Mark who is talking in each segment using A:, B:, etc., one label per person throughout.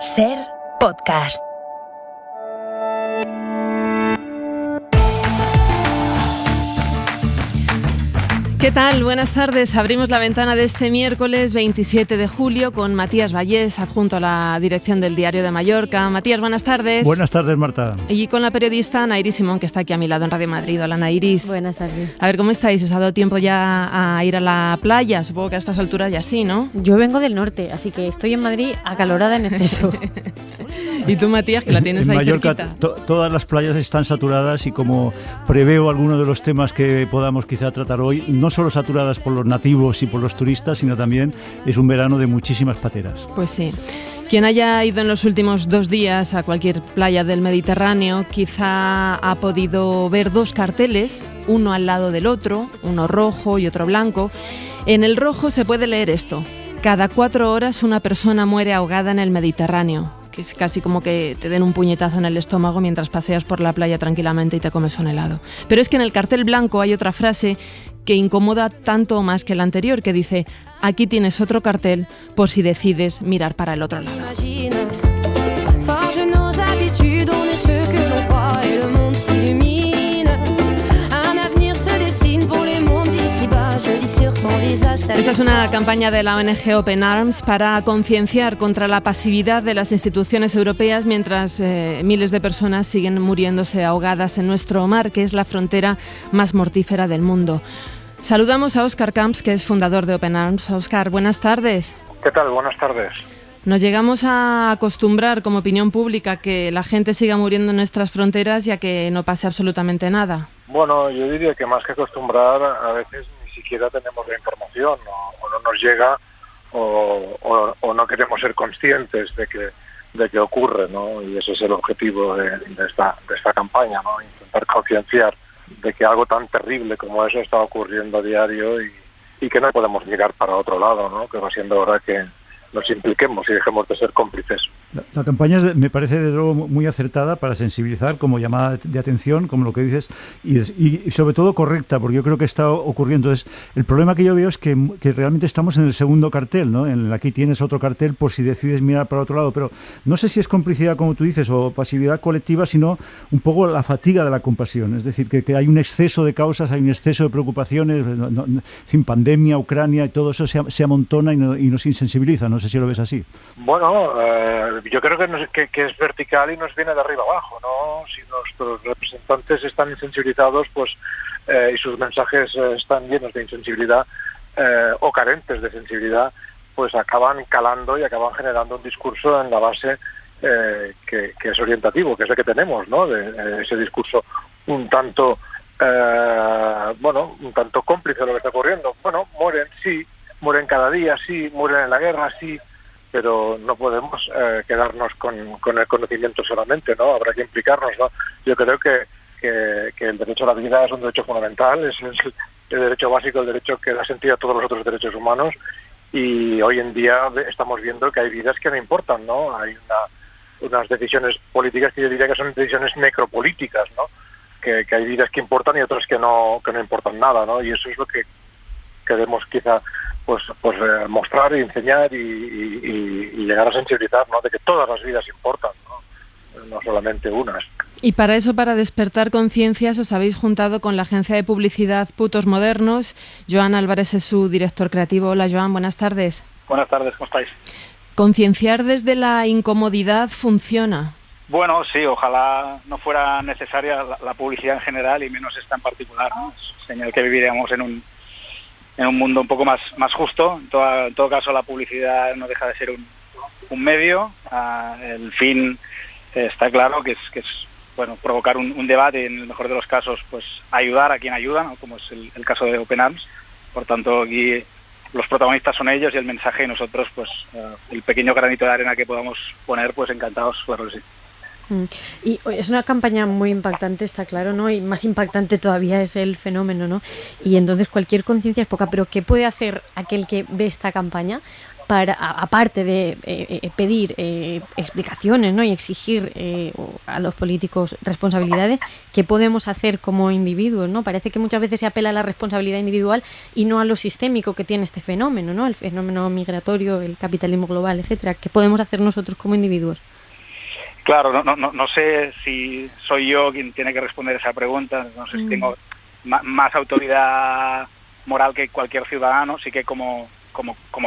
A: SER Podcast.
B: ¿Qué tal? Buenas tardes. Abrimos la ventana de este miércoles 27 de julio con Matías Vallés, adjunto a la dirección del Diario de Mallorca. Matías, buenas tardes.
C: Buenas tardes, Marta.
B: Y con la periodista Nairis Simón, que está aquí a mi lado en Radio Madrid. Hola, Nairis.
D: Buenas tardes.
B: A ver, ¿cómo estáis? ¿Os ha dado tiempo ya a ir a la playa? Supongo que a estas alturas ya sí, ¿no?
D: Yo vengo del norte, así que estoy en Madrid acalorada en exceso.
B: ¿Y tú, Matías, que la tienes
C: en
B: ahí
C: Mallorca,
B: cerquita?
C: Todas las playas están saturadas y como preveo algunos de los temas que podamos quizá tratar hoy, no solo saturadas por los nativos y por los turistas, sino también es un verano de muchísimas pateras.
B: Pues sí. Quien haya ido en los últimos 2 días a cualquier playa del Mediterráneo quizá ha podido ver 2 carteles, uno al lado del otro, uno rojo y otro blanco. En el rojo se puede leer esto: cada 4 horas una persona muere ahogada en el Mediterráneo. Que es casi como que te den un puñetazo en el estómago mientras paseas por la playa tranquilamente y te comes un helado. Pero es que en el cartel blanco hay otra frase que incomoda tanto o más que la anterior, que dice: aquí tienes otro cartel por si decides mirar para el otro lado. Esta es una campaña de la ONG Open Arms para concienciar contra la pasividad de las instituciones europeas mientras miles de personas siguen muriéndose ahogadas en nuestro mar, que es la frontera más mortífera del mundo. Saludamos a Óscar Camps, que es fundador de Open Arms. Óscar, buenas tardes.
E: ¿Qué tal? Buenas tardes.
B: Nos llegamos a acostumbrar como opinión pública que la gente siga muriendo en nuestras fronteras y a que no pase absolutamente nada.
E: Bueno, yo diría que más que acostumbrar, a veces ni siquiera tenemos la información o no nos llega o no queremos ser conscientes de que ocurre, ¿no? Y ese es el objetivo de esta campaña, ¿no? Intentar concienciar de que algo tan terrible como eso está ocurriendo a diario y que no podemos mirar para otro lado, ¿no? Que va siendo hora que nos impliquemos y dejemos de ser cómplices.
C: La campaña me parece de luego muy acertada para sensibilizar, como llamada de atención, como lo que dices, y sobre todo correcta, porque yo creo que está ocurriendo. Entonces, el problema que yo veo es que realmente estamos en el segundo cartel, ¿no? Aquí tienes otro cartel por si decides mirar para otro lado, pero no sé si es complicidad, como tú dices, o pasividad colectiva, sino un poco la fatiga de la compasión. Es decir, que hay un exceso de causas, hay un exceso de preocupaciones, sin pandemia, Ucrania, y todo eso se amontona y nos insensibiliza. No sé si lo ves así.
E: Bueno, yo creo que es vertical y nos viene de arriba abajo, ¿no? Si nuestros representantes están insensibilizados, pues y sus mensajes están llenos de insensibilidad o carentes de sensibilidad, pues acaban calando y acaban generando un discurso en la base que es orientativo, que es el que tenemos, ¿no? De ese discurso un tanto un tanto cómplice de lo que está ocurriendo. Bueno, mueren cada día, sí, mueren en la guerra, sí, pero no podemos quedarnos con el conocimiento solamente, ¿no? Habrá que implicarnos, ¿no? Yo creo que el derecho a la vida es un derecho fundamental, es el derecho básico, el derecho que da sentido a todos los otros derechos humanos, y hoy en día estamos viendo que hay vidas que no importan, ¿no? Hay unas decisiones políticas que yo diría que son decisiones necropolíticas, ¿no? Que hay vidas que importan y otras que no importan nada, ¿no? Y eso es lo que queremos quizá pues mostrar y enseñar y llegar a sensibilizar, ¿no? De que todas las vidas importan, no solamente unas.
B: Y para eso, para despertar conciencias, os habéis juntado con la agencia de publicidad Putos Modernos. Joan Álvarez es su director creativo. Hola, Joan, buenas tardes.
F: Buenas tardes, ¿cómo estáis?
B: ¿Concienciar desde la incomodidad funciona?
F: Bueno, sí, ojalá no fuera necesaria la publicidad en general y menos esta en particular, ¿no? Es señal que viviríamos en un mundo un poco más justo. En todo caso, la publicidad no deja de ser un medio. El fin está claro que es provocar un debate y, en el mejor de los casos, pues ayudar a quien ayuda, ¿no? Como es el caso de Open Arms. Por tanto, aquí los protagonistas son ellos y el mensaje, y nosotros, pues el pequeño granito de arena que podamos poner, pues encantados, claro que sí.
D: Y es una campaña muy impactante, está claro, ¿no? Y más impactante todavía es el fenómeno, ¿no? Y entonces cualquier conciencia es poca, pero ¿qué puede hacer aquel que ve esta campaña para, aparte de pedir explicaciones, ¿no? Y exigir a los políticos responsabilidades, ¿qué podemos hacer como individuos, ¿no? Parece que muchas veces se apela a la responsabilidad individual y no a lo sistémico que tiene este fenómeno, ¿no? El fenómeno migratorio, el capitalismo global, etcétera. ¿Qué podemos hacer nosotros como individuos?
F: Claro, no sé si soy yo quien tiene que responder esa pregunta, no sé si tengo más autoridad moral que cualquier ciudadano, sí que como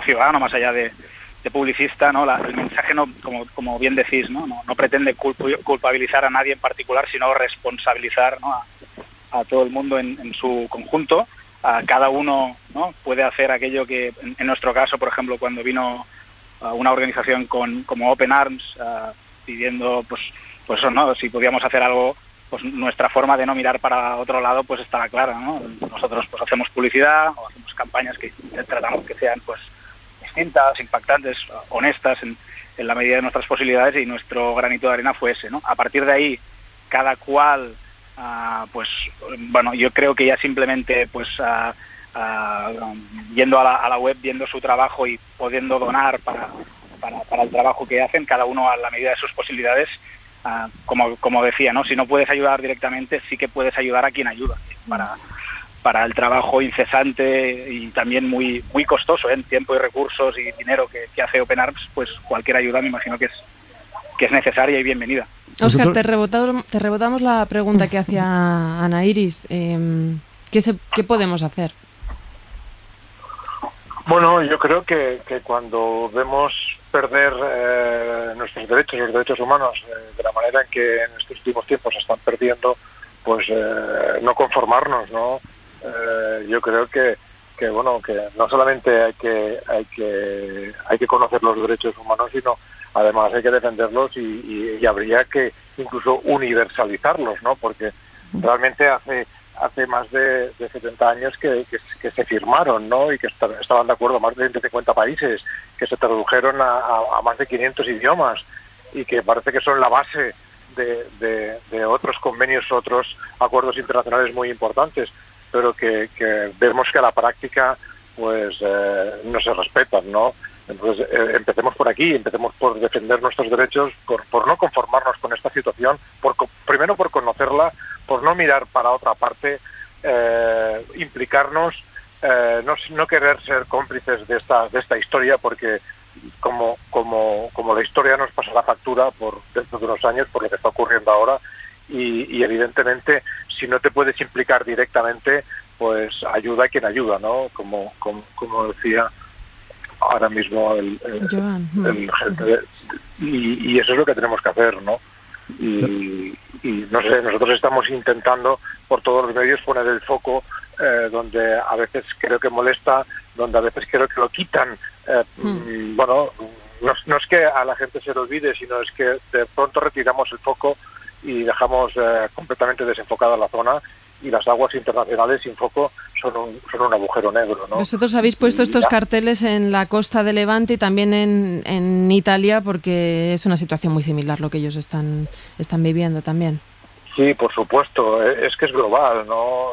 F: ciudadano, más allá de publicista, ¿no? El mensaje, no, como bien decís, no pretende culpabilizar a nadie en particular, sino responsabilizar, ¿no? a todo el mundo en su conjunto. Cada uno, ¿no? puede hacer aquello que, en nuestro caso, por ejemplo, cuando vino una organización como Open Arms, pidiendo, pues eso, ¿no? Si podíamos hacer algo, pues nuestra forma de no mirar para otro lado, pues estaba clara, ¿no? Nosotros, pues hacemos publicidad o hacemos campañas que tratamos que sean, pues, distintas, impactantes, honestas en la medida de nuestras posibilidades, y nuestro granito de arena fue ese, ¿no? A partir de ahí, cada cual, pues, bueno, yo creo que ya simplemente, pues, yendo a la web, viendo su trabajo y pudiendo donar para el trabajo que hacen, cada uno a la medida de sus posibilidades, como decía, ¿no? Si no puedes ayudar directamente, sí que puedes ayudar a quien ayuda, para el trabajo incesante y también muy muy costoso, en tiempo y recursos y dinero que hace Open Arms, pues cualquier ayuda me imagino que es necesaria y bienvenida.
B: Óscar, te rebotamos la pregunta que hacía Ana Iris. ¿Qué podemos hacer?
E: Bueno, yo creo que cuando vemos perder nuestros derechos, los derechos humanos, de la manera en que en estos últimos tiempos se están perdiendo, pues no conformarnos, ¿no? Yo creo que bueno, que no solamente hay que conocer los derechos humanos, sino además hay que defenderlos y habría que incluso universalizarlos, ¿no? Porque realmente hace más de 70 años que se firmaron, ¿no? Y que estaban de acuerdo más de 150 países, que se tradujeron a más de 500 idiomas, y que parece que son la base de otros convenios, otros acuerdos internacionales muy importantes, pero que vemos que a la práctica pues no se respetan, ¿no? Entonces empecemos por aquí, empecemos por defender nuestros derechos, por no conformarnos con esta situación, primero por conocerla, por no mirar para otra parte, implicarnos, no querer ser cómplices de esta historia, porque como la historia nos pasa la factura dentro de unos años por lo que está ocurriendo ahora, y evidentemente si no te puedes implicar directamente, pues ayuda a quien ayuda, ¿no? Como decía ahora mismo el gente y eso es lo que tenemos que hacer, ¿no? Y no sé, nosotros estamos intentando por todos los medios poner el foco donde a veces creo que molesta, donde a veces creo que lo quitan. Bueno, no es que a la gente se le olvide, sino es que de pronto retiramos el foco y dejamos completamente desenfocada la zona, y las aguas internacionales sin foco son un agujero negro, ¿no?
B: Vosotros habéis puesto estos carteles en la costa de Levante y también en Italia, porque es una situación muy similar lo que ellos están viviendo también.
E: Sí, por supuesto, es que es global, ¿no?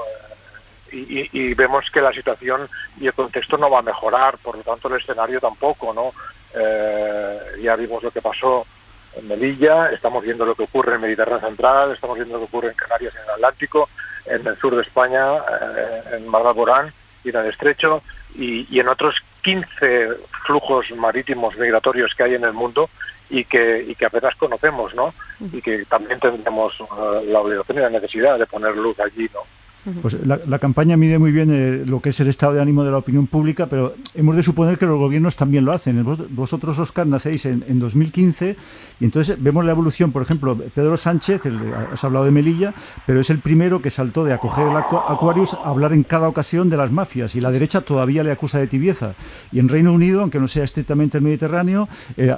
E: Y vemos que la situación y el contexto no va a mejorar, por lo tanto el escenario tampoco, ¿no? Ya vimos lo que pasó en Melilla, estamos viendo lo que ocurre en el Mediterráneo Central, estamos viendo lo que ocurre en Canarias, en el Atlántico, en el sur de España, en Mar de Alborán y en el Estrecho, y en otros 15 flujos marítimos migratorios que hay en el mundo y que apenas conocemos, ¿no? Y que también tendremos la obligación y la necesidad de poner luz allí, ¿no?
C: Pues la campaña mide muy bien lo que es el estado de ánimo de la opinión pública, pero hemos de suponer que los gobiernos también lo hacen. Vosotros, Óscar, nacéis en 2015 y entonces vemos la evolución. Por ejemplo, Pedro Sánchez, has hablado de Melilla, pero es el primero que saltó de acoger el Aquarius a hablar en cada ocasión de las mafias, y la derecha todavía le acusa de tibieza. Y en Reino Unido, aunque no sea estrictamente el Mediterráneo,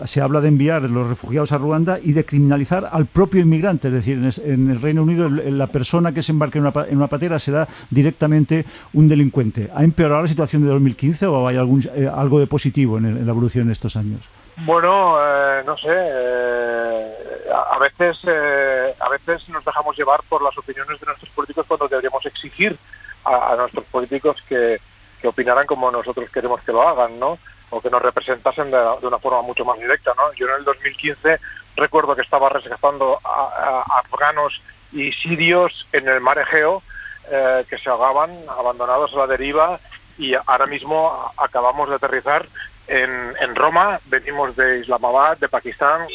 C: se habla de enviar los refugiados a Ruanda y de criminalizar al propio inmigrante. Es decir, en el Reino Unido la persona que se embarque en una patera será directamente un delincuente. ¿Ha empeorado la situación de 2015 o hay algo de positivo en la evolución en estos años?
E: Bueno, no sé. A veces nos dejamos llevar por las opiniones de nuestros políticos cuando deberíamos exigir a nuestros políticos que opinaran como nosotros queremos que lo hagan, ¿no? o que nos representasen de una forma mucho más directa, ¿no? Yo en el 2015 recuerdo que estaba rescatando a afganos y sirios en el mar Egeo, que se ahogaban, abandonados a la deriva, y ahora mismo acabamos de aterrizar en Roma. Venimos de Islamabad, de Pakistán,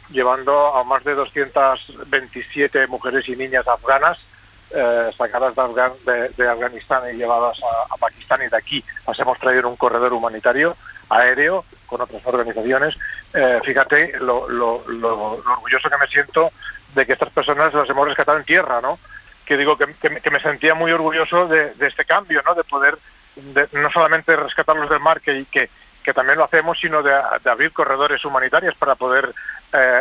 E: llevando a más de 227 mujeres y niñas afganas, sacadas de Afganistán y llevadas a Pakistán, y de aquí las hemos traído en un corredor humanitario aéreo con otras organizaciones. Fíjate lo orgulloso que me siento de que estas personas las hemos rescatado en tierra, ¿no? Que digo que me sentía muy orgulloso de este cambio, ¿no? De poder no solamente rescatarlos del mar, que también lo hacemos, sino de abrir corredores humanitarios para poder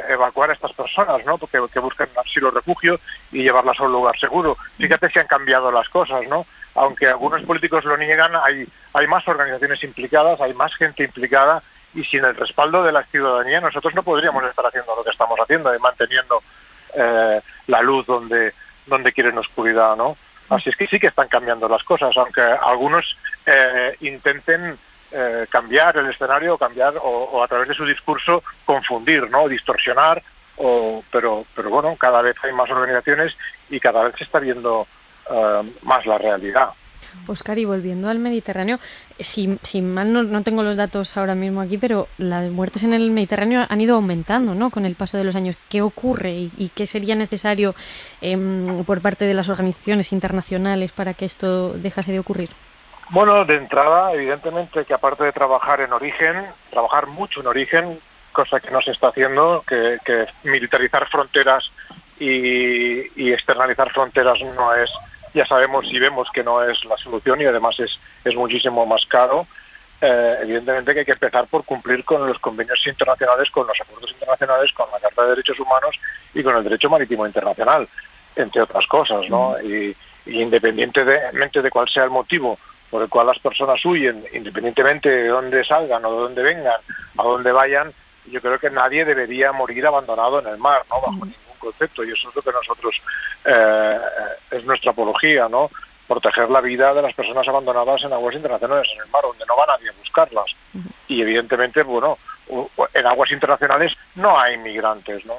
E: evacuar a estas personas, ¿no? Porque buscan asilo, refugio, y llevarlas a un lugar seguro. Fíjate si han cambiado las cosas, ¿no? Aunque algunos políticos lo niegan, hay más organizaciones implicadas, hay más gente implicada, y sin el respaldo de la ciudadanía nosotros no podríamos estar haciendo lo que estamos haciendo, manteniendo la luz donde quieren oscuridad, ¿no? Así es que sí que están cambiando las cosas, aunque algunos intenten cambiar el escenario, o a través de su discurso confundir, ¿no? Distorsionar, pero bueno, cada vez hay más organizaciones y cada vez se está viendo más la realidad.
D: Óscar, y volviendo al Mediterráneo, si mal no tengo los datos ahora mismo aquí, pero las muertes en el Mediterráneo han ido aumentando, ¿no?, con el paso de los años. ¿Qué ocurre y qué sería necesario por parte de las organizaciones internacionales para que esto dejase de ocurrir?
E: Bueno, de entrada, evidentemente que aparte de trabajar mucho en origen, cosa que no se está haciendo, que militarizar fronteras y externalizar fronteras no es, ya sabemos y vemos que no es la solución, y además es muchísimo más caro. Evidentemente que hay que empezar por cumplir con los convenios internacionales, con los acuerdos internacionales, con la Carta de Derechos Humanos y con el derecho marítimo internacional, entre otras cosas, ¿no? Y independientemente de cuál sea el motivo por el cual las personas huyen, independientemente de dónde salgan o de dónde vengan, a dónde vayan, yo creo que nadie debería morir abandonado en el mar, ¿no?, bajo ningún concepto, y eso es lo que nosotros es nuestra apología, ¿no? Proteger la vida de las personas abandonadas en aguas internacionales, en el mar, donde no va nadie a buscarlas. Y evidentemente, bueno, en aguas internacionales no hay migrantes, ¿no?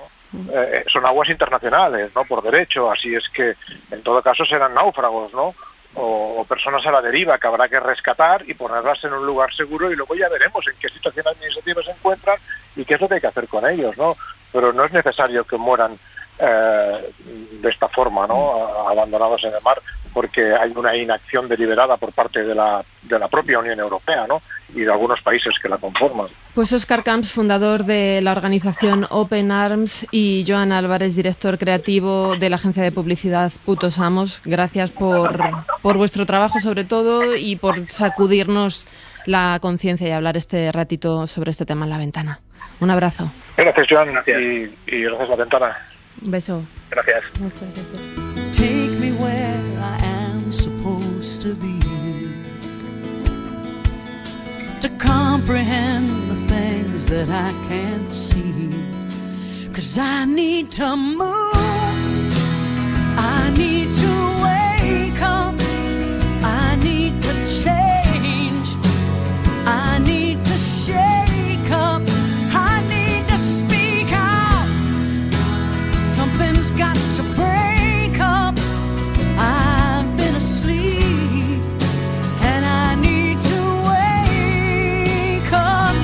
E: Son aguas internacionales, ¿no?, por derecho, así es que en todo caso serán náufragos, ¿no?, o personas a la deriva que habrá que rescatar y ponerlas en un lugar seguro, y luego ya veremos en qué situación administrativa se encuentran y qué es lo que hay que hacer con ellos, ¿no? Pero no es necesario que mueran de esta forma, ¿no?, abandonados en el mar, porque hay una inacción deliberada por parte de la propia Unión Europea, ¿no?, y de algunos países que la conforman.
B: Pues Óscar Camps, fundador de la organización Open Arms, y Joan Álvarez, director creativo de la agencia de publicidad Putos Amos, gracias por vuestro trabajo sobre todo y por sacudirnos la conciencia y hablar este ratito sobre este tema en La Ventana. Un abrazo.
E: Gracias, Joan, gracias. Y gracias, La Ventana.
B: Un beso.
E: Gracias.
D: Muchas gracias.
A: Take me where I am supposed to be, to comprehend the things that I can't see, 'cause I need to move, I need to wake up, I need to change, I need to shake up, I need to speak out, something's got to break up, I've been asleep and I need to wake up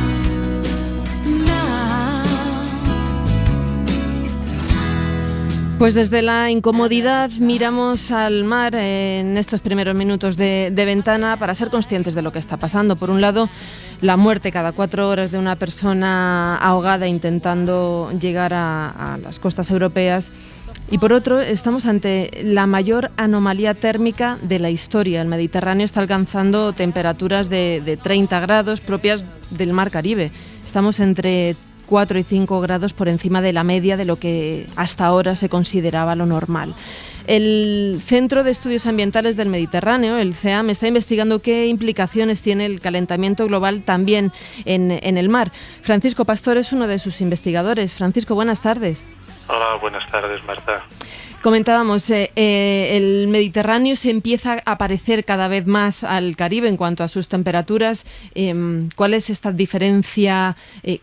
A: now.
B: Pues desde la incomodidad miramos al mar en estos primeros minutos de Ventana para ser conscientes de lo que está pasando. Por un lado, la muerte cada 4 horas de una persona ahogada intentando llegar a las costas europeas. Y por otro, estamos ante la mayor anomalía térmica de la historia. El Mediterráneo está alcanzando temperaturas de 30 grados propias del Mar Caribe. Estamos entre 4 y 5 grados por encima de la media de lo que hasta ahora se consideraba lo normal. El Centro de Estudios Ambientales del Mediterráneo, el CEAM, está investigando qué implicaciones tiene el calentamiento global también en el mar. Francisco Pastor es uno de sus investigadores. Francisco, buenas tardes.
G: Hola, buenas tardes, Marta.
B: Comentábamos, el Mediterráneo se empieza a parecer cada vez más al Caribe en cuanto a sus temperaturas. ¿Cuál es esta diferencia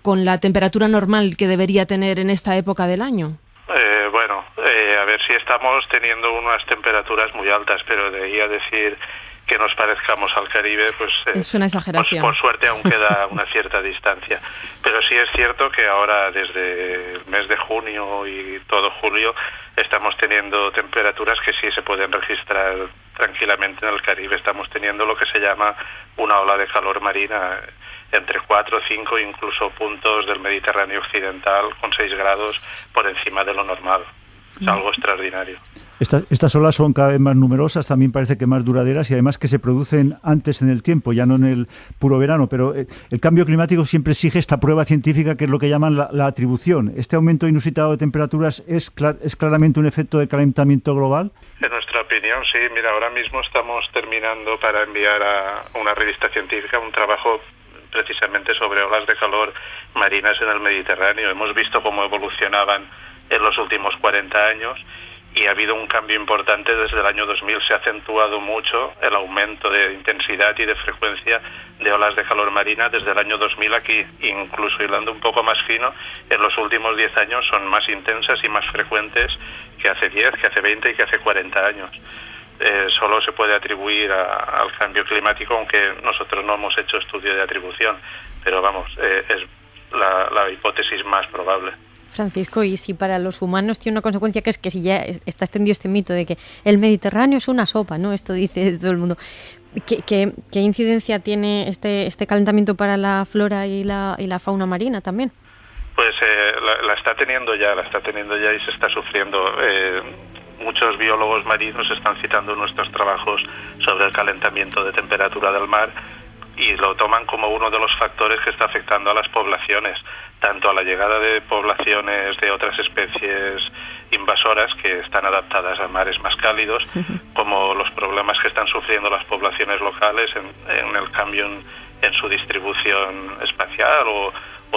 B: con la temperatura normal que debería tener en esta época del año?
G: A ver si estamos teniendo unas temperaturas muy altas, pero de ahí a decir que nos parezcamos al Caribe, pues
B: es una exageración.
G: Por suerte aún queda una cierta distancia. Pero sí es cierto que ahora, desde el mes de junio y todo julio, estamos teniendo temperaturas que sí se pueden registrar tranquilamente en el Caribe. Estamos teniendo lo que se llama una ola de calor marina entre 4, 5, incluso puntos del Mediterráneo occidental con 6 grados por encima de lo normal. Es algo extraordinario.
C: Estas olas son cada vez más numerosas, también parece que más duraderas y además que se producen antes en el tiempo, ya no en el puro verano, pero el cambio climático siempre exige esta prueba científica que es lo que llaman la atribución. ¿Este aumento inusitado de temperaturas es claramente un efecto de calentamiento global?
G: En nuestra opinión, sí. Mira, ahora mismo estamos terminando para enviar a una revista científica un trabajo precisamente sobre olas de calor marinas en el Mediterráneo. Hemos visto cómo evolucionaban en los últimos 40 años y ha habido un cambio importante desde el año 2000. Se ha acentuado mucho el aumento de intensidad y de frecuencia de olas de calor marina desde el año 2000 aquí. Incluso hilando un poco más fino, en los últimos 10 años son más intensas y más frecuentes que hace 10, que hace 20 y que hace 40 años. Solo se puede atribuir al cambio climático, aunque nosotros no hemos hecho estudio de atribución, pero vamos, es la hipótesis más probable.
D: Francisco, y si para los humanos tiene una consecuencia, que es que si ya está extendido este mito de que el Mediterráneo es una sopa, ¿no? Esto dice todo el mundo. ¿Qué incidencia tiene este calentamiento para la flora y la fauna marina también?
G: Pues la está teniendo ya y se está sufriendo. Muchos biólogos marinos están citando nuestros trabajos sobre el calentamiento de temperatura del mar y lo toman como uno de los factores que está afectando a las poblaciones, tanto a la llegada de poblaciones de otras especies invasoras que están adaptadas a mares más cálidos, como los problemas que están sufriendo las poblaciones locales en el cambio en su distribución espacial o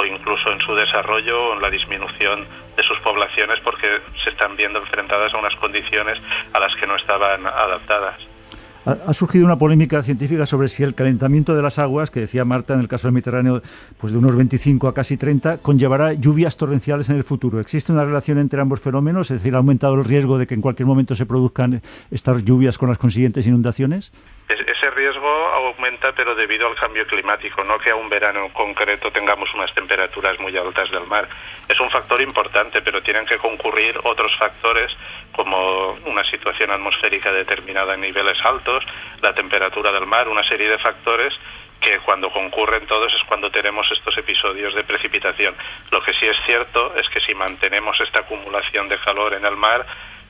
G: incluso en su desarrollo o en la disminución de sus poblaciones, porque se están viendo enfrentadas a unas condiciones a las que no estaban adaptadas.
C: Ha surgido una polémica científica sobre si el calentamiento de las aguas, que decía Marta en el caso del Mediterráneo, pues de unos 25 a casi 30, conllevará lluvias torrenciales en el futuro. ¿Existe una relación entre ambos fenómenos? Es decir, ¿ha aumentado el riesgo de que en cualquier momento se produzcan estas lluvias con las consiguientes inundaciones?
G: Ese riesgo aumenta, pero debido al cambio climático, no que a un verano en concreto tengamos unas temperaturas muy altas del mar. Es un factor importante, pero tienen que concurrir otros factores como una situación atmosférica determinada en niveles altos, la temperatura del mar, una serie de factores que cuando concurren todos es cuando tenemos estos episodios de precipitación. Lo que sí es cierto es que si mantenemos esta acumulación de calor en el mar,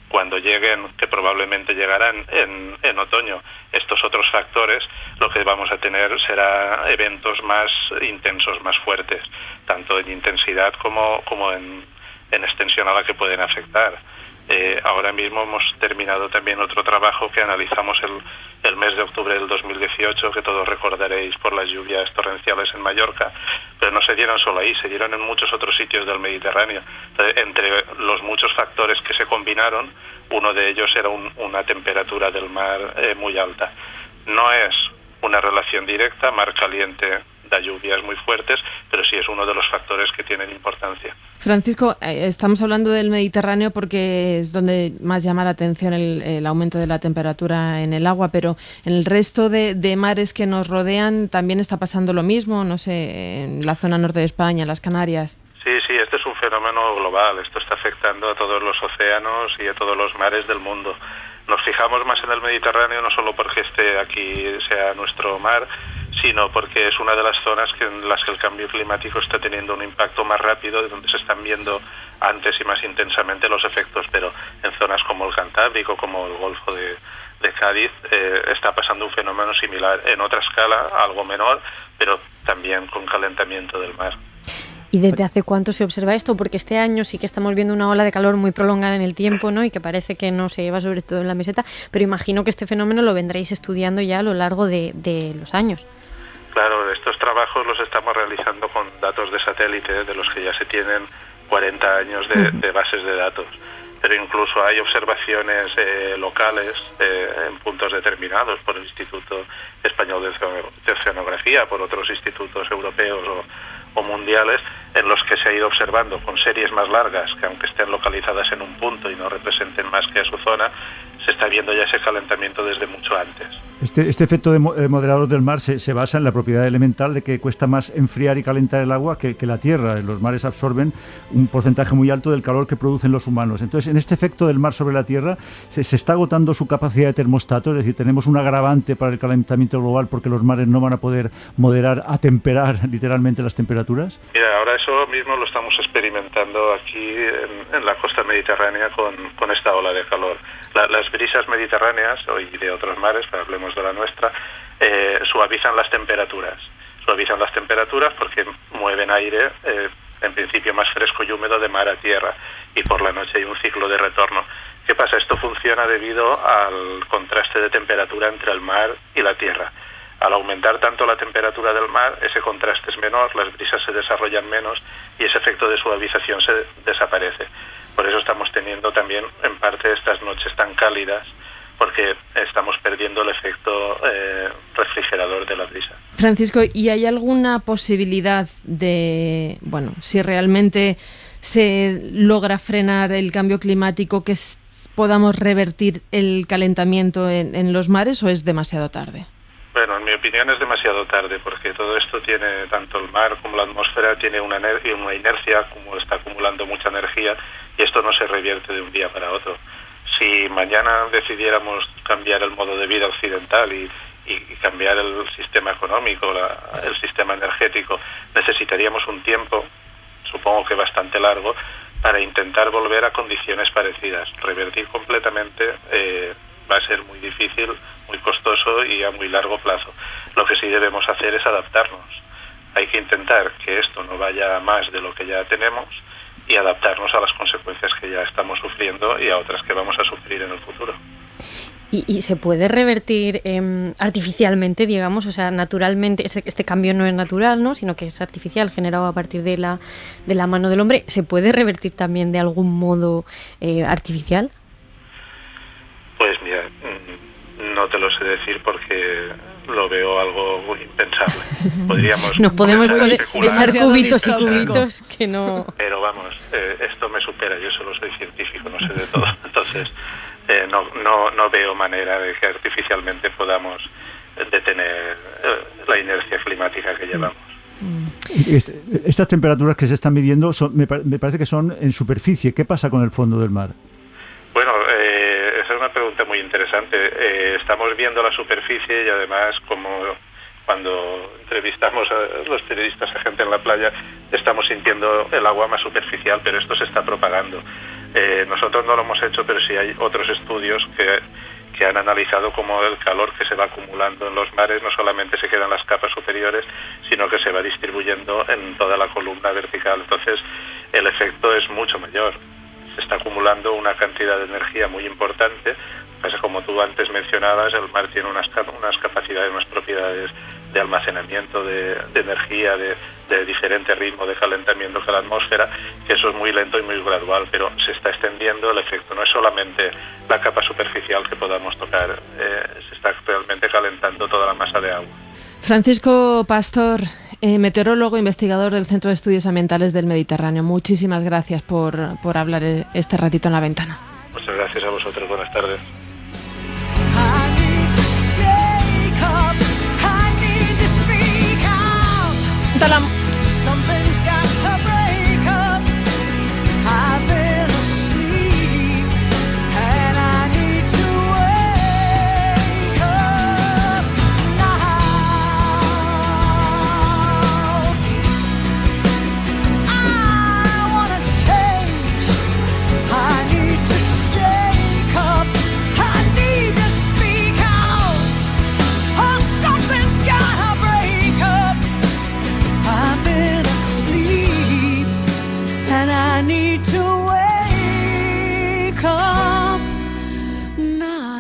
G: cuando lleguen, que probablemente llegarán en otoño, estos otros factores, lo que vamos a tener será eventos más intensos, más fuertes, tanto en intensidad como en extensión a la que pueden afectar. Ahora mismo hemos terminado también otro trabajo que analizamos el mes de octubre del 2018, que todos recordaréis por las lluvias torrenciales en Mallorca, pero no se dieron solo ahí, se dieron en muchos otros sitios del Mediterráneo. Entre los muchos factores que se combinaron, uno de ellos era una temperatura del mar muy alta. No es una relación directa, mar caliente da lluvias muy fuertes, pero sí es uno de los factores que tienen importancia.
B: Francisco, estamos hablando del Mediterráneo porque es donde más llama la atención el aumento de la temperatura en el agua, pero en el resto de mares que nos rodean también está pasando lo mismo, no sé, en la zona norte de España, las Canarias.
G: Sí, este es un fenómeno global, esto está afectando a todos los océanos y a todos los mares del mundo. Nos fijamos más en el Mediterráneo no solo porque aquí sea nuestro mar, sino porque es una de las zonas en las que el cambio climático está teniendo un impacto más rápido, de donde se están viendo antes y más intensamente los efectos, pero en zonas como el Cantábrico, como el Golfo de Cádiz, está pasando un fenómeno similar, en otra escala, algo menor, pero también con calentamiento del mar.
D: ¿Y desde hace cuánto se observa esto? Porque este año sí que estamos viendo una ola de calor muy prolongada en el tiempo, ¿no? Y que parece que no se lleva sobre todo en la meseta, pero imagino que este fenómeno lo vendréis estudiando ya a lo largo de los años.
G: Claro, estos trabajos los estamos realizando con datos de satélite, de los que ya se tienen 40 años de bases de datos. Pero incluso hay observaciones locales en puntos determinados por el Instituto Español de Oceanografía, por otros institutos europeos o mundiales, en los que se ha ido observando con series más largas, que aunque estén localizadas en un punto y no representen más que a su zona, se está viendo ya ese calentamiento desde mucho antes.
C: Este efecto de moderador del mar se basa en la propiedad elemental de que cuesta más enfriar y calentar el agua que la tierra. Los mares absorben un porcentaje muy alto del calor que producen los humanos. Entonces, en este efecto del mar sobre la tierra, se está agotando su capacidad de termostato, es decir, tenemos un agravante para el calentamiento global porque los mares no van a poder moderar, atemperar literalmente las temperaturas.
G: Mira, ahora eso mismo lo estamos experimentando aquí en la costa mediterránea con esta ola de calor. Las brisas mediterráneas y de otros mares, pero hablemos de la nuestra, suavizan las temperaturas. Suavizan las temperaturas porque mueven aire, en principio más fresco y húmedo, de mar a tierra, y por la noche hay un ciclo de retorno. ¿Qué pasa? Esto funciona debido al contraste de temperatura entre el mar y la tierra. Al aumentar tanto la temperatura del mar, ese contraste es menor, las brisas se desarrollan menos y ese efecto de suavización se desaparece. Por eso estamos teniendo también en parte estas noches tan cálidas, porque estamos perdiendo el efecto refrigerador de la brisa.
B: Francisco, ¿y hay alguna posibilidad de, si realmente se logra frenar el cambio climático, que podamos revertir el calentamiento en los mares, o es demasiado tarde?
G: Bueno, en mi opinión es demasiado tarde, porque todo esto tiene, tanto el mar como la atmósfera, tiene una inercia, como está acumulando mucha energía, y esto no se revierte de un día para otro. Si mañana decidiéramos cambiar el modo de vida occidental y cambiar el sistema económico, el sistema energético, necesitaríamos un tiempo, supongo que bastante largo, para intentar volver a condiciones parecidas. Revertir completamente va a ser muy difícil, muy costoso y a muy largo plazo. Lo que sí debemos hacer es adaptarnos. Hay que intentar que esto no vaya a más de lo que ya tenemos y adaptarnos a las consecuencias que ya estamos sufriendo y a otras que vamos a sufrir en el futuro.
D: ¿Y se puede revertir artificialmente, digamos? O sea, naturalmente, este cambio no es natural, ¿no?, sino que es artificial, generado a partir de la mano del hombre. ¿Se puede revertir también de algún modo artificial?
G: Pues mira, no te lo sé decir porque lo veo algo impensable.
D: Nos podemos echar cubitos y cubitos que no...
G: Pero vamos, esto me supera, yo solo soy científico, no sé de todo. Entonces, no veo manera de que artificialmente podamos detener la inercia climática que llevamos.
C: Estas temperaturas que se están midiendo me parece que son en superficie. ¿Qué pasa con el fondo del mar?
G: Bueno, esa es una pregunta muy interesante. Estamos viendo la superficie y además, como cuando entrevistamos a los periodistas, a gente en la playa, estamos sintiendo el agua más superficial, pero esto se está propagando. Nosotros no lo hemos hecho, pero sí hay otros estudios que han analizado cómo el calor que se va acumulando en los mares no solamente se queda en las capas superiores, sino que se va distribuyendo en toda la columna vertical. Entonces, el efecto es mucho mayor. Se está acumulando una cantidad de energía muy importante. Pues como tú antes mencionabas, el mar tiene unas capacidades, unas propiedades de almacenamiento de energía de diferente ritmo de calentamiento que la atmósfera, que eso es muy lento y muy gradual, pero se está extendiendo el efecto. No es solamente la capa superficial que podamos tocar, se está realmente calentando toda la masa de agua.
B: Francisco Pastor, meteorólogo, investigador del Centro de Estudios Ambientales del Mediterráneo. Muchísimas gracias por hablar este ratito en La Ventana.
G: Muchas gracias a vosotros. Buenas tardes.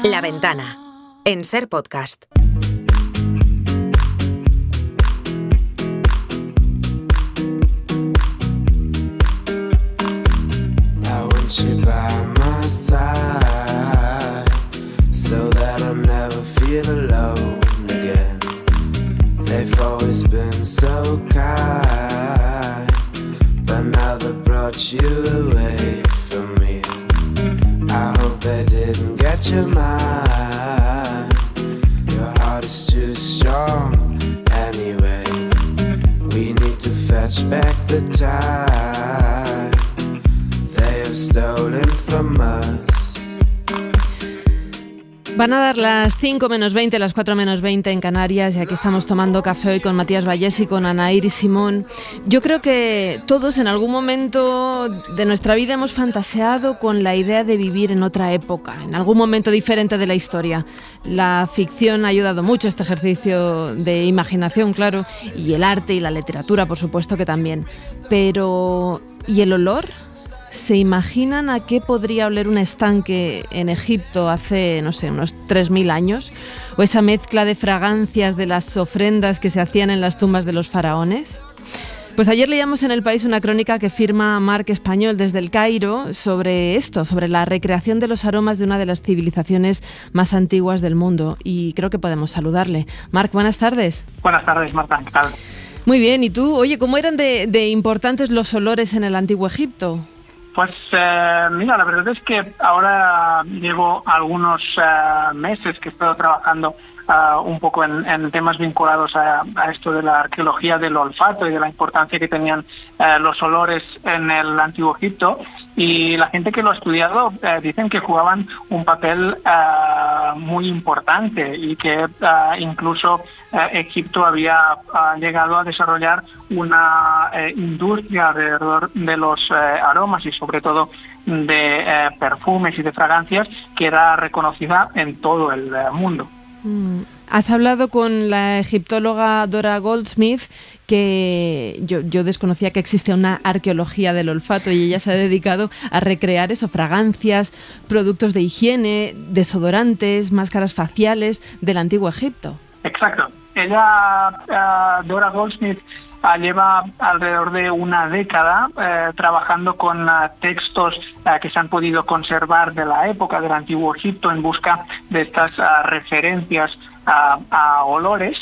H: La Ventana, en Ser Podcast.
I: put you away from me. I hope they didn't get your mind. Your heart is too strong anyway. We need to fetch back the time they have stolen from us.
B: Van a dar las 5 menos 20, las 4 menos 20 en Canarias, y aquí estamos tomando café hoy con Matías Vallés y con Ana Iris Simón. Yo creo que todos en algún momento de nuestra vida hemos fantaseado con la idea de vivir en otra época, en algún momento diferente de la historia. La ficción ha ayudado mucho a este ejercicio de imaginación, claro, y el arte y la literatura, por supuesto que también. Pero, ¿y el olor? ¿Se imaginan a qué podría oler un estanque en Egipto hace, no sé, unos 3.000 años? ¿O esa mezcla de fragancias de las ofrendas que se hacían en las tumbas de los faraones? Pues ayer leíamos en El País una crónica que firma Marc Español desde El Cairo sobre esto, sobre la recreación de los aromas de una de las civilizaciones más antiguas del mundo. Y creo que podemos saludarle. Marc, buenas tardes.
J: Buenas tardes, Marta, ¿qué tal?
B: Muy bien, ¿y tú? Oye, ¿cómo eran de importantes los olores en el antiguo Egipto?
J: Pues mira, la verdad es que ahora llevo algunos meses que he estado trabajando un poco en temas vinculados a esto de la arqueología del olfato y de la importancia que tenían los olores en el antiguo Egipto, y la gente que lo ha estudiado dicen que jugaban un papel muy importante, y que incluso Egipto había llegado a desarrollar una industria alrededor de los aromas y sobre todo de perfumes y de fragancias que era reconocida en todo el mundo.
B: Has hablado con la egiptóloga Dora Goldsmith, que yo desconocía que existe una arqueología del olfato, y ella se ha dedicado a recrear eso, fragancias, productos de higiene, desodorantes, máscaras faciales del antiguo Egipto.
J: Exacto. Ella, Dora Goldsmith, lleva alrededor de una década trabajando con textos que se han podido conservar de la época del antiguo Egipto en busca de estas referencias a olores,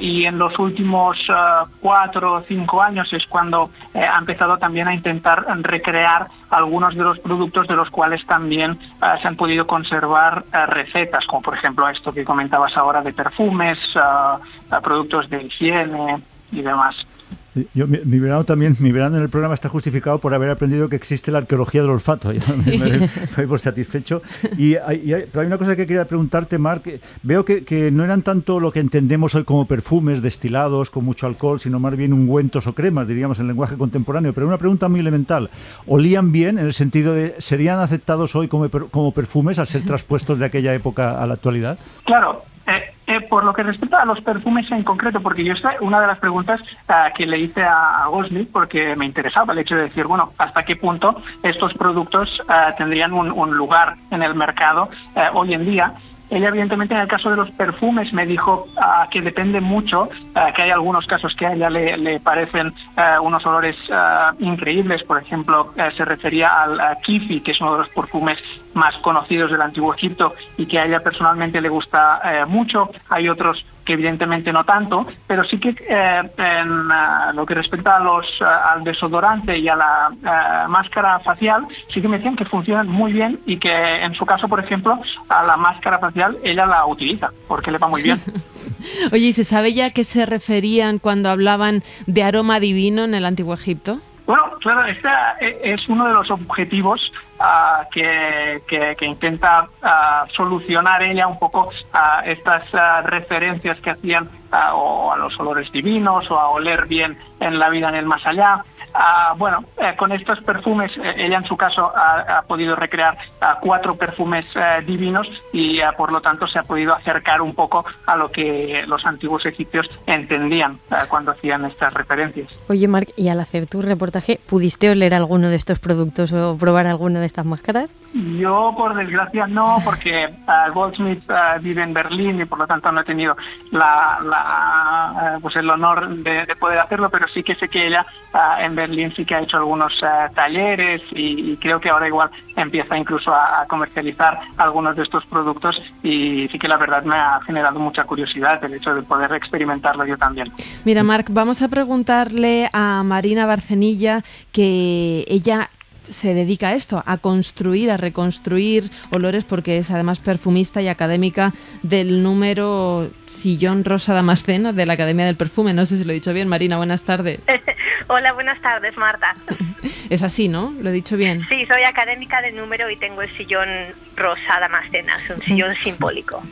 J: y en los últimos 4 o 5 años es cuando ha empezado también a intentar recrear algunos de los productos de los cuales también se han podido conservar recetas, como por ejemplo esto que comentabas ahora de perfumes, productos de higiene y demás.
C: Mi verano en el programa está justificado por haber aprendido que existe la arqueología del olfato. Me doy por satisfecho. Pero hay una cosa que quería preguntarte, Marc. Veo que no eran tanto lo que entendemos hoy como perfumes destilados con mucho alcohol, sino más bien ungüentos o cremas, diríamos, en lenguaje contemporáneo. Pero una pregunta muy elemental. ¿Olían bien en el sentido de serían aceptados hoy como perfumes al ser traspuestos de aquella época a la actualidad?
J: Claro. Por lo que respecta a los perfumes en concreto, porque yo esta una de las preguntas que le hice a Goldsmith, porque me interesaba el hecho de decir, bueno, hasta qué punto estos productos tendrían un lugar en el mercado hoy en día. Ella, evidentemente, en el caso de los perfumes me dijo que depende mucho, que hay algunos casos que a ella le parecen unos olores increíbles. Por ejemplo, se refería al kifi, que es uno de los perfumes más conocidos del antiguo Egipto y que a ella personalmente le gusta mucho. Hay otros que evidentemente no tanto, pero sí que en lo que respecta al desodorante y a la máscara facial, sí que me decían que funcionan muy bien, y que en su caso, por ejemplo, a la máscara facial ella la utiliza porque le va muy bien.
B: Oye, ¿y se sabe ya a qué se referían cuando hablaban de aroma divino en el antiguo Egipto?
J: Bueno, claro, este es uno de los objetivos que intenta solucionar ella un poco estas referencias que hacían o a los olores divinos o a oler bien en la vida en el más allá. Con estos perfumes, ella en su caso ha podido recrear 4 perfumes divinos, y por lo tanto se ha podido acercar un poco a lo que los antiguos egipcios entendían cuando hacían estas referencias.
D: Oye, Marc, ¿y al hacer tu reportaje pudiste oler alguno de estos productos o probar alguna de estas máscaras?
J: Yo, por desgracia, no, porque Goldsmith vive en Berlín y por lo tanto no he tenido el honor de poder hacerlo, pero sí que sé que ella en Berlín sí que ha hecho algunos talleres y creo que ahora igual empieza incluso a comercializar algunos de estos productos, y sí que la verdad me ha generado mucha curiosidad el hecho de poder experimentarlo yo también.
B: Mira, Marc, vamos a preguntarle a Marina Barcenilla, que ella se dedica a esto, a construir, a reconstruir olores, porque es además perfumista y académica del número Sillón Rosa Damascena de la Academia del Perfume. No sé si lo he dicho bien. Marina, buenas tardes.
K: Hola, buenas tardes, Marta.
B: Es así, ¿no? ¿Lo he dicho bien?
K: Sí, soy académica del número y tengo el Sillón Rosa Damascena, es un sillón simbólico.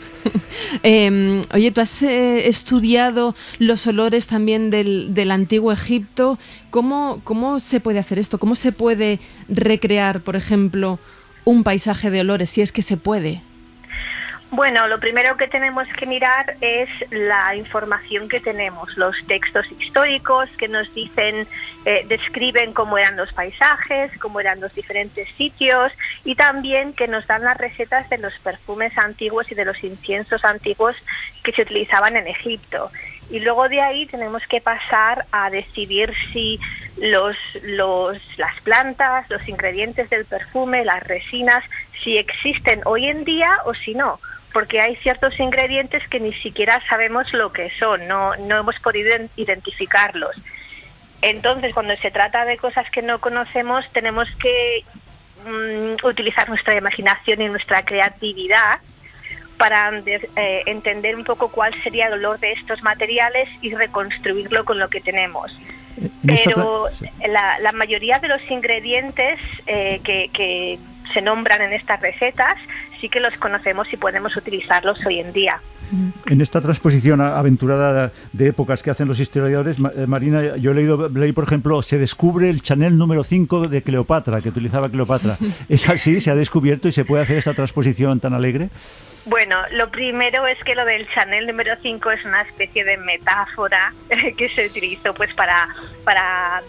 B: Oye, tú has estudiado los olores también del antiguo Egipto. ¿Cómo se puede hacer esto? ¿Cómo se puede recrear, por ejemplo, un paisaje de olores, si es que se puede?
K: Bueno, lo primero que tenemos que mirar es la información que tenemos, los textos históricos que nos dicen, describen cómo eran los paisajes, cómo eran los diferentes sitios, y también que nos dan las recetas de los perfumes antiguos y de los inciensos antiguos que se utilizaban en Egipto. Y luego de ahí tenemos que pasar a decidir si las plantas, los ingredientes del perfume, las resinas, si existen hoy en día o si no. Porque hay ciertos ingredientes que ni siquiera sabemos lo que son, no hemos podido identificarlos. Entonces, cuando se trata de cosas que no conocemos, tenemos que utilizar nuestra imaginación y nuestra creatividad para entender un poco cuál sería el olor de estos materiales y reconstruirlo con lo que tenemos. Pero la mayoría de los ingredientes que se nombran en estas recetas sí que los conocemos y podemos utilizarlos hoy en día.
C: En esta transposición aventurada de épocas que hacen los historiadores, Marina, yo leí, por ejemplo, se descubre el Chanel número 5 de Cleopatra, que utilizaba Cleopatra. ¿Es así? ¿Se ha descubierto y se puede hacer esta transposición tan alegre?
K: Bueno, lo primero es que lo del Chanel número 5 es una especie de metáfora que se utilizó pues para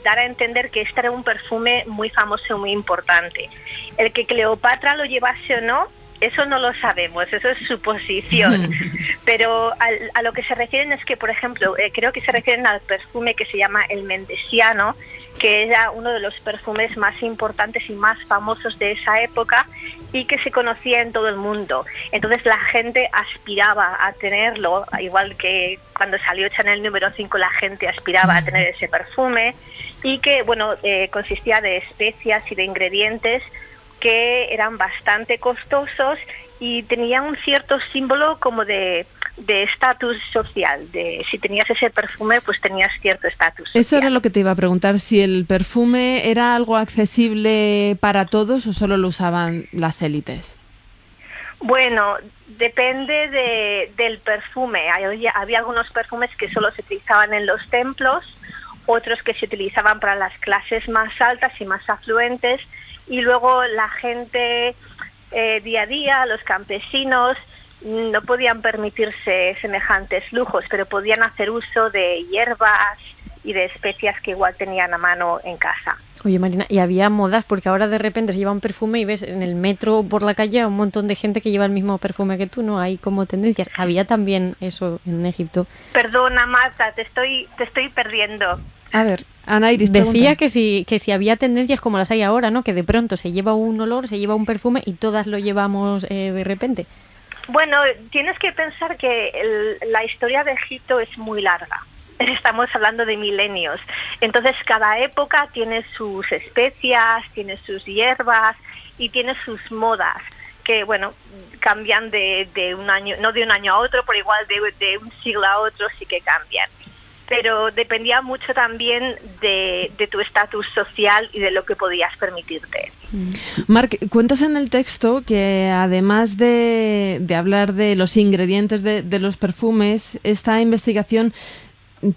K: dar a entender que este era un perfume muy famoso y muy importante. El que Cleopatra lo llevase o no, eso no lo sabemos, eso es suposición. Pero a lo que se refieren es que, por ejemplo, creo que se refieren al perfume que se llama el Mendesiano, que era uno de los perfumes más importantes y más famosos de esa época y que se conocía en todo el mundo. Entonces la gente aspiraba a tenerlo, igual que cuando salió Chanel número 5 la gente aspiraba a tener ese perfume, y que consistía de especias y de ingredientes que eran bastante costosos y tenían un cierto símbolo como de estatus social, de si tenías ese perfume pues tenías cierto estatus social.
B: Eso era lo que te iba a preguntar, si el perfume era algo accesible para todos o solo lo usaban las élites.
K: Bueno, depende del perfume. Había algunos perfumes que solo se utilizaban en los templos, otros que se utilizaban para las clases más altas y más afluentes, y luego la gente día a día, los campesinos, no podían permitirse semejantes lujos, pero podían hacer uso de hierbas y de especias que igual tenían a mano en casa.
D: Oye, Marina, y había modas, porque ahora de repente se lleva un perfume y ves en el metro por la calle a un montón de gente que lleva el mismo perfume que tú, ¿no? Hay como tendencias. ¿Había también eso en Egipto?
K: Perdona, Marta, te estoy perdiendo.
B: A ver, Ana Iris
D: decía que si había tendencias como las hay ahora, ¿no? Que de pronto se lleva un olor, se lleva un perfume y todas lo llevamos de repente.
K: Bueno, tienes que pensar que la historia de Egipto es muy larga. Estamos hablando de milenios. Entonces, cada época tiene sus especias, tiene sus hierbas y tiene sus modas que, bueno, cambian de un año, no de un año a otro, pero igual de un siglo a otro sí que cambian. Pero dependía mucho también de tu estatus social y de lo que podías permitirte.
B: Marc, cuentas en el texto que además de hablar de los ingredientes de los perfumes, esta investigación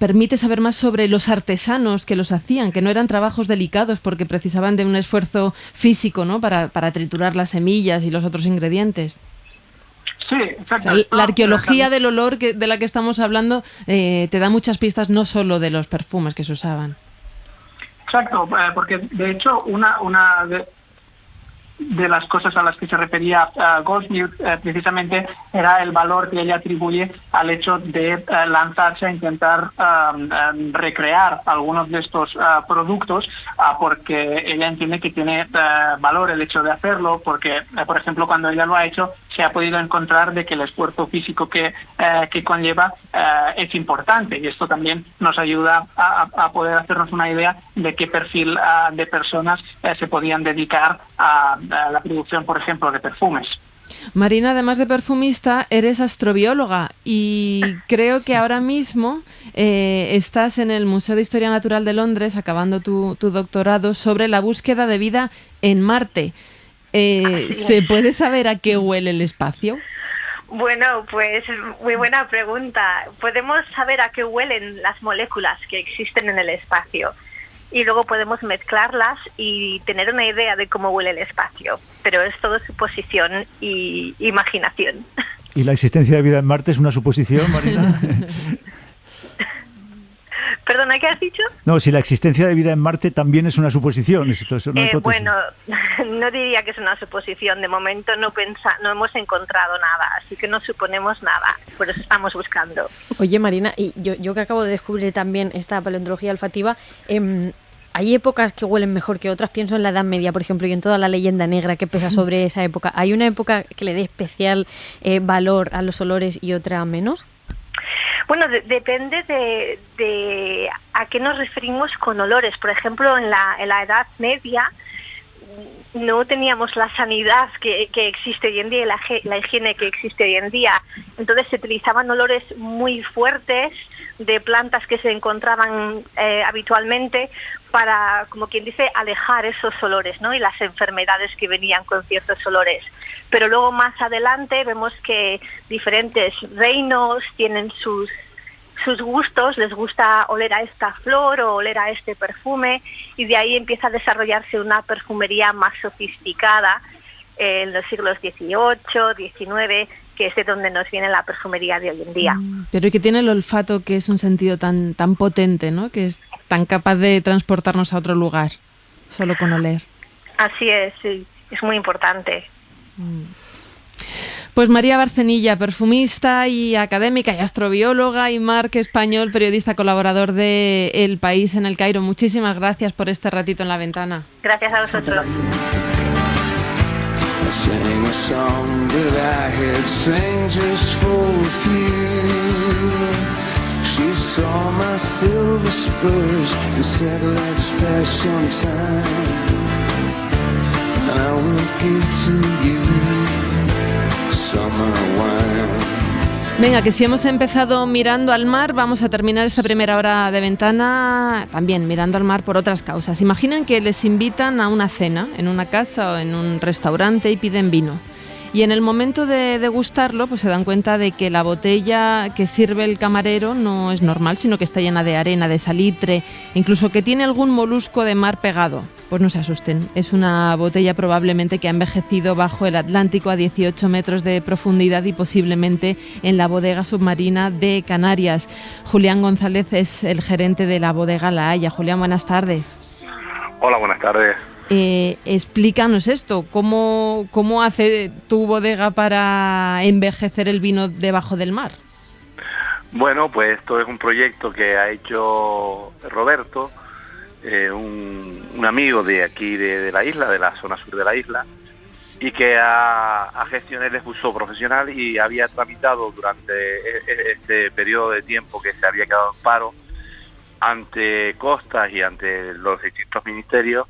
B: permite saber más sobre los artesanos que los hacían, que no eran trabajos delicados porque precisaban de un esfuerzo físico, ¿no? para triturar las semillas y los otros ingredientes.
J: Sí, exacto.
B: O sea, la arqueología del olor de la que estamos hablando te da muchas pistas, no solo de los perfumes que se usaban.
J: Exacto, porque de hecho de las cosas a las que se refería Goldsmith precisamente era el valor que ella atribuye al hecho de lanzarse a intentar recrear algunos de estos productos, porque ella entiende que tiene valor el hecho de hacerlo, porque, por ejemplo, cuando ella lo ha hecho, se ha podido encontrar de que el esfuerzo físico que conlleva es importante, y esto también nos ayuda a poder hacernos una idea de qué perfil de personas se podían dedicar a la producción, por ejemplo, de perfumes.
B: Marina, además de perfumista, eres astrobióloga y creo que ahora mismo estás en el Museo de Historia Natural de Londres acabando tu doctorado sobre la búsqueda de vida en Marte. ¿Se puede saber a qué huele el espacio?
K: Bueno, pues muy buena pregunta. Podemos saber a qué huelen las moléculas que existen en el espacio y luego podemos mezclarlas y tener una idea de cómo huele el espacio, pero es todo suposición y imaginación.
C: ¿Y la existencia de vida en Marte es una suposición, Marina?
K: ¿Perdona, qué has dicho?
C: No, si la existencia de vida en Marte también es una suposición, es una hipótesis.
K: Bueno, no diría que es una suposición. De momento no hemos encontrado nada, así que no suponemos nada. Por eso estamos buscando.
D: Oye, Marina, y yo que acabo de descubrir también esta paleontología olfativa, hay épocas que huelen mejor que otras. Pienso en la Edad Media, por ejemplo, y en toda la leyenda negra que pesa sobre esa época. ¿Hay una época que le dé especial valor a los olores y otra menos?
K: Bueno, depende de a qué nos referimos con olores. Por ejemplo, en la Edad Media no teníamos la sanidad que existe hoy en día y la higiene que existe hoy en día. Entonces se utilizaban olores muy fuertes de plantas que se encontraban habitualmente para, como quien dice, alejar esos olores, ¿no? Y las enfermedades que venían con ciertos olores. Pero luego más adelante vemos que diferentes reinos tienen sus gustos, les gusta oler a esta flor o oler a este perfume, y de ahí empieza a desarrollarse una perfumería más sofisticada en los siglos XVIII, XIX, que es de donde nos viene la perfumería de hoy en día.
B: Pero que tiene el olfato, que es un sentido tan potente, ¿no? Que es tan capaz de transportarnos a otro lugar, solo con oler.
K: Así es, sí, es muy importante.
B: Pues María Barcenilla, perfumista y académica y astrobióloga, y Marc Español, periodista colaborador de El País en El Cairo. Muchísimas gracias por este ratito en La Ventana.
K: Gracias a vosotros.
I: I sang a song that I had sang just for a few. She saw my silver spurs and said, let's pass some time. And I will give to you summer wine.
B: Venga, que si hemos empezado mirando al mar, vamos a terminar esta primera hora de Ventana también mirando al mar por otras causas. Imaginen que les invitan a una cena en una casa o en un restaurante y piden vino. Y en el momento de degustarlo, pues se dan cuenta de que la botella que sirve el camarero no es normal, sino que está llena de arena, de salitre, incluso que tiene algún molusco de mar pegado. Pues no se asusten, es una botella probablemente que ha envejecido bajo el Atlántico a 18 metros de profundidad y posiblemente en la bodega submarina de Canarias. Julián González es el gerente de la bodega La Haya. Julián, buenas tardes.
G: Hola, buenas tardes.
B: Explícanos esto, ¿cómo hace tu bodega para envejecer el vino debajo del mar?
G: Bueno, pues esto es un proyecto que ha hecho Roberto, un amigo de aquí de la isla, de la zona sur de la isla, y que ha gestionado, él es buzo profesional y había tramitado durante este periodo de tiempo que se había quedado en paro ante Costas y ante los distintos ministerios,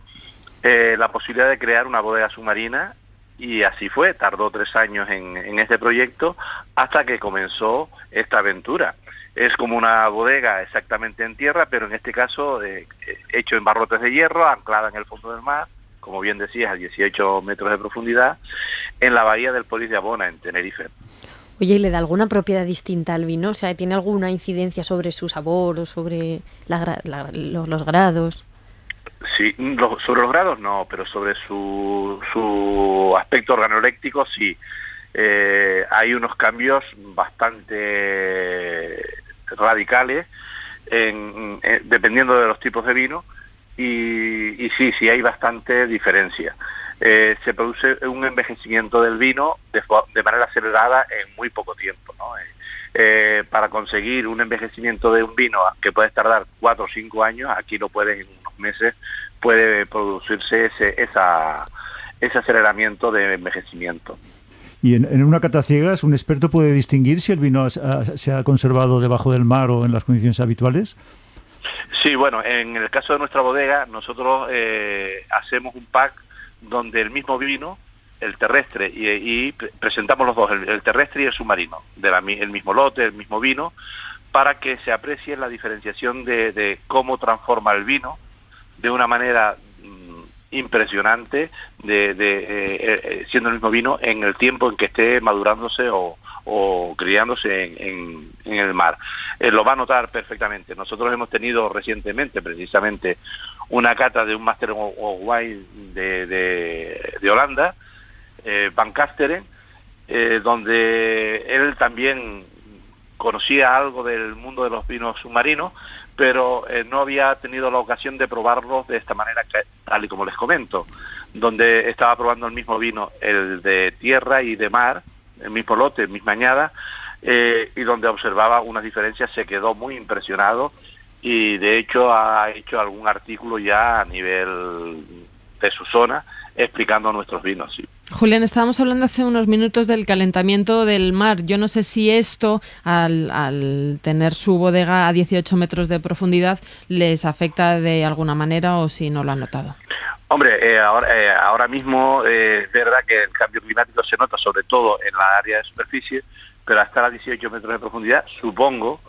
G: la posibilidad de crear una bodega submarina, y así fue. Tardó 3 años en este proyecto hasta que comenzó esta aventura. Es como una bodega exactamente en tierra, pero en este caso hecho en barrotes de hierro, anclada en el fondo del mar, como bien decías, a 18 metros de profundidad, en la bahía del Polis de Abona, en Tenerife.
D: Oye, ¿y le da alguna propiedad distinta al vino? O sea, ¿tiene alguna incidencia sobre su sabor o sobre los grados?
G: Sí, sobre los grados no, pero sobre su aspecto organoléptico sí. Hay unos cambios bastante radicales dependiendo de los tipos de vino, y sí hay bastante diferencia.
E: se produce un envejecimiento del vino de manera acelerada en muy poco tiempo, ¿no? Para conseguir un envejecimiento de un vino que puede tardar 4 o 5 años, aquí lo puedes, en unos meses puede producirse ese aceleramiento de envejecimiento.
C: Y en una cata ciegas, ¿un experto puede distinguir si el vino se ha conservado debajo del mar o en las condiciones habituales?
E: Sí, bueno, en el caso de nuestra bodega, nosotros hacemos un pack donde el mismo vino, el terrestre, y presentamos los dos, el terrestre y el submarino, el mismo lote, el mismo vino, para que se aprecie la diferenciación de cómo transforma el vino de una manera impresionante, siendo el mismo vino en el tiempo en que esté madurándose o criándose en el mar. Lo va a notar perfectamente. Nosotros hemos tenido recientemente, precisamente, una cata de un Master of Wine de Holanda, Van Kasteren, donde él también conocía algo del mundo de los vinos submarinos, pero no había tenido la ocasión de probarlos de esta manera, tal y como les comento, donde estaba probando el mismo vino, el de tierra y de mar, el mismo lote, misma añada, y donde observaba unas diferencias, se quedó muy impresionado y de hecho ha hecho algún artículo ya a nivel de su zona explicando nuestros vinos, sí.
B: Julián, estábamos hablando hace unos minutos del calentamiento del mar. Yo no sé si esto, al tener su bodega a 18 metros de profundidad, les afecta de alguna manera o si no lo han notado.
E: Hombre, ahora mismo es verdad que el cambio climático se nota sobre todo en la área de superficie, pero hasta a 18 metros de profundidad supongo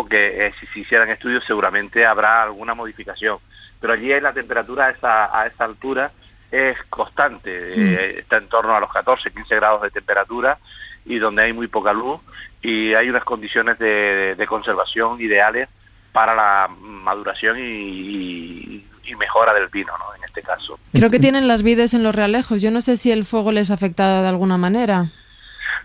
E: que si se hicieran estudios seguramente habrá alguna modificación. Pero allí la temperatura a esa altura es constante, está en torno a los 14, 15 grados de temperatura y donde hay muy poca luz y hay unas condiciones de conservación ideales para la maduración y mejora del vino, ¿no? En este caso.
B: Creo que tienen las vides en Los Realejos. Yo no sé si el fuego les ha afectado de alguna manera.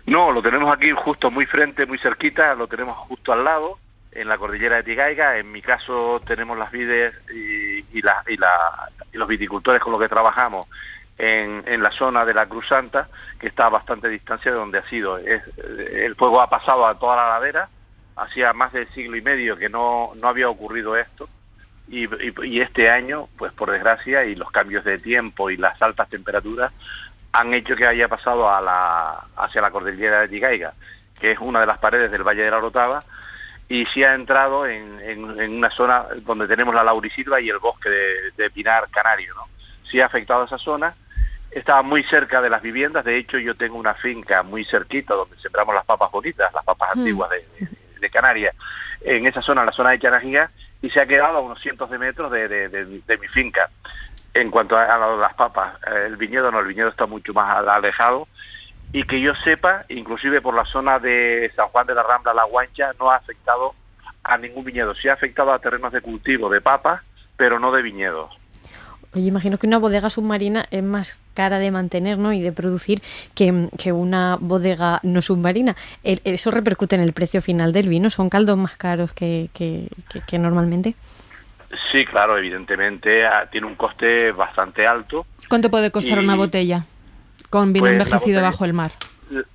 E: No, lo tenemos aquí justo muy frente, muy cerquita, lo tenemos justo al lado, en la cordillera de Tigaiga. En mi caso tenemos las vides y los viticultores con los que trabajamos en la zona de la Cruz Santa, que está a bastante distancia de donde ha sido. El fuego ha pasado a toda la ladera, hacía más de siglo y medio que no había ocurrido esto, y este año, pues por desgracia, y los cambios de tiempo y las altas temperaturas han hecho que haya pasado hacia la cordillera de Tigaiga, que es una de las paredes del Valle de la Orotava, y sí ha entrado en una zona donde tenemos la laurisilva y el bosque de pinar canario, ¿no? Sí ha afectado a esa zona. Estaba muy cerca de las viviendas. De hecho, yo tengo una finca muy cerquita donde sembramos las papas bonitas, las papas antiguas de Canarias, en esa zona, la zona de Chanajiga, y se ha quedado a unos cientos de metros de mi finca. En cuanto a las papas, el viñedo está mucho más alejado, y que yo sepa, inclusive por la zona de San Juan de la Rambla, La Guancha, no ha afectado a ningún viñedo. Sí ha afectado a terrenos de cultivo de papas, pero no de viñedos.
D: Oye, imagino que una bodega submarina es más cara de mantener, ¿no?, y de producir que una bodega no submarina. ¿Eso repercute en el precio final del vino? ¿Son caldos más caros que normalmente?
E: Sí, claro, evidentemente tiene un coste bastante alto.
B: ¿Cuánto puede costar una botella con vino envejecido bajo el mar?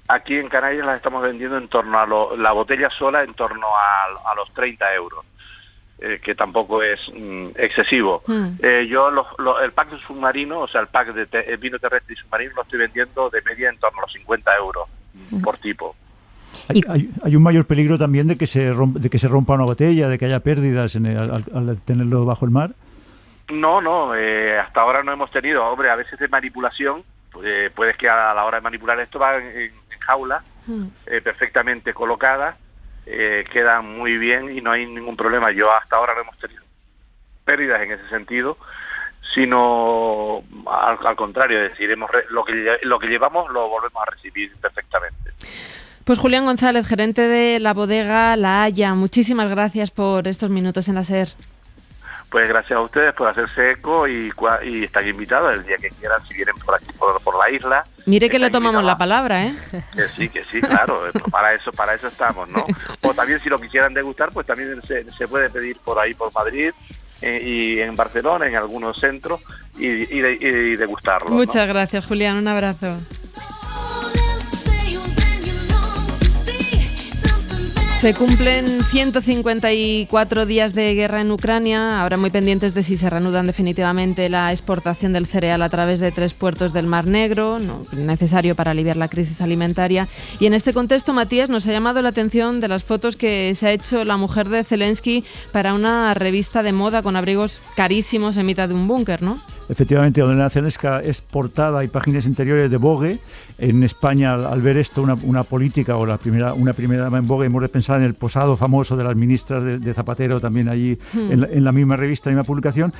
E: Aquí en Canarias las estamos vendiendo en torno a la botella sola en torno a los 30 euros. Que tampoco es excesivo. Yo el pack de submarino, o sea, el pack de vino terrestre y submarino, lo estoy vendiendo de media en torno a los 50 euros por tipo.
C: Hay un mayor peligro también de que se rompa una botella, de que haya pérdidas al tenerlo bajo el mar.
E: No, hasta ahora no hemos tenido. Hombre, a veces de manipulación, puedes que a la hora de manipular esto va en jaula, perfectamente colocada. Quedan muy bien y no hay ningún problema. Yo hasta ahora no hemos tenido pérdidas en ese sentido, sino al contrario, es decir, lo que llevamos lo volvemos a recibir perfectamente.
B: Pues Julián González, gerente de la bodega La Haya, muchísimas gracias por estos minutos en la SER.
E: Pues gracias a ustedes por hacerse eco y están invitados el día que quieran, si vienen por aquí, por la isla.
B: Mire que le tomamos la palabra, ¿eh?
E: Que sí, claro, para eso estamos, ¿no? O también si lo quisieran degustar, pues también se puede pedir por ahí, por Madrid,
L: y en Barcelona, en algunos centros, y degustarlo.
B: Muchas gracias, Julián. Un abrazo. Se cumplen 154 días de guerra en Ucrania, ahora muy pendientes de si se reanudan definitivamente la exportación del cereal a través de 3 puertos del Mar Negro, necesario para aliviar la crisis alimentaria. Y en este contexto, Matías, nos ha llamado la atención de las fotos que se ha hecho la mujer de Zelensky para una revista de moda con abrigos carísimos en mitad de un búnker, ¿no?
C: Efectivamente, Olena Zelenska es portada y páginas interiores de Vogue. En España, al ver esto, una política o una primera dama en Vogue, hemos de pensar en el posado famoso de las ministras de Zapatero, también allí en la misma revista, en la misma publicación.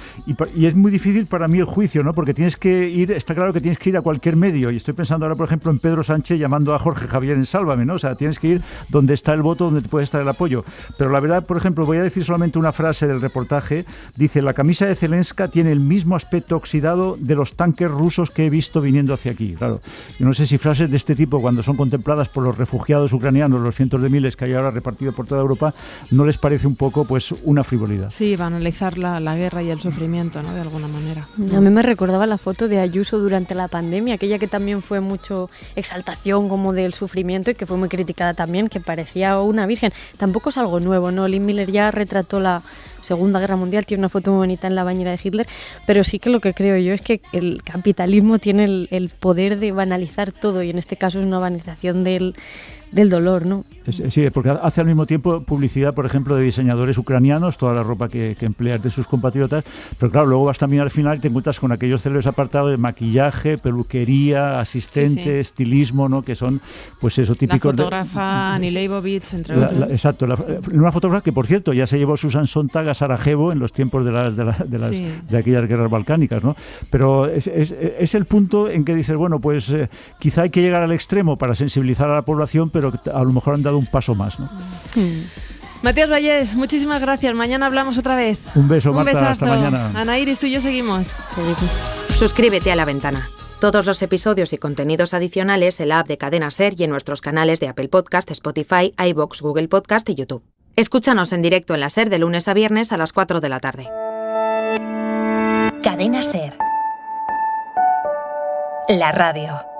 C: Y es muy difícil para mí el juicio, ¿no? Porque está claro que tienes que ir a cualquier medio. Y estoy pensando ahora, por ejemplo, en Pedro Sánchez llamando a Jorge Javier en Sálvame, ¿no? O sea, tienes que ir donde está el voto, donde puede estar el apoyo. Pero la verdad, por ejemplo, voy a decir solamente una frase del reportaje. Dice: la camisa de Zelenska tiene el mismo aspecto oxidado de los tanques rusos que he visto viniendo hacia aquí. Claro, yo no sé si frases de este tipo, cuando son contempladas por los refugiados ucranianos, los cientos de miles que hay ahora repartidos por toda Europa, no les parece un poco pues una frivolidad.
B: Sí, va a analizar la guerra y el sufrimiento, ¿no? De alguna manera.
D: A mí me recordaba la foto de Ayuso durante la pandemia, aquella que también fue mucho exaltación como del sufrimiento y que fue muy criticada también, que parecía una virgen. Tampoco es algo nuevo, ¿no? Lynn Miller ya retrató la Segunda Guerra Mundial, tiene una foto muy bonita en la bañera de Hitler, pero sí que lo que creo yo es que el capitalismo tiene el poder de banalizar todo, y en este caso es una banalización del dolor, ¿no?
C: Sí, porque hace al mismo tiempo publicidad, por ejemplo, de diseñadores ucranianos, toda la ropa que empleas de sus compatriotas, pero claro, luego vas también al final y te encuentras con aquellos célebres apartados de maquillaje, peluquería, asistente, estilismo, ¿no? Que son, pues eso, típicos.
B: La fotógrafa Annie Leibovitz, entre otros.
C: Exacto, una fotógrafa que, por cierto, ya se llevó Susan Sontag a Sarajevo en los tiempos de aquellas guerras balcánicas, ¿no? Pero es el punto en que dices, bueno, pues quizá hay que llegar al extremo para sensibilizar a la población, pero a lo mejor han dado un paso más, ¿no?
B: Matías Vallés, muchísimas gracias. Mañana hablamos otra vez.
C: Un beso, Marta.
B: Besazo.
C: Hasta mañana.
B: Ana Iris, tú y yo seguimos.
H: Suscríbete a La Ventana. Todos los episodios y contenidos adicionales en la app de Cadena SER y en nuestros canales de Apple Podcast, Spotify, iVoox, Google Podcast y YouTube. Escúchanos en directo en la SER de lunes a viernes a las 4 de la tarde.
M: Cadena SER. La radio.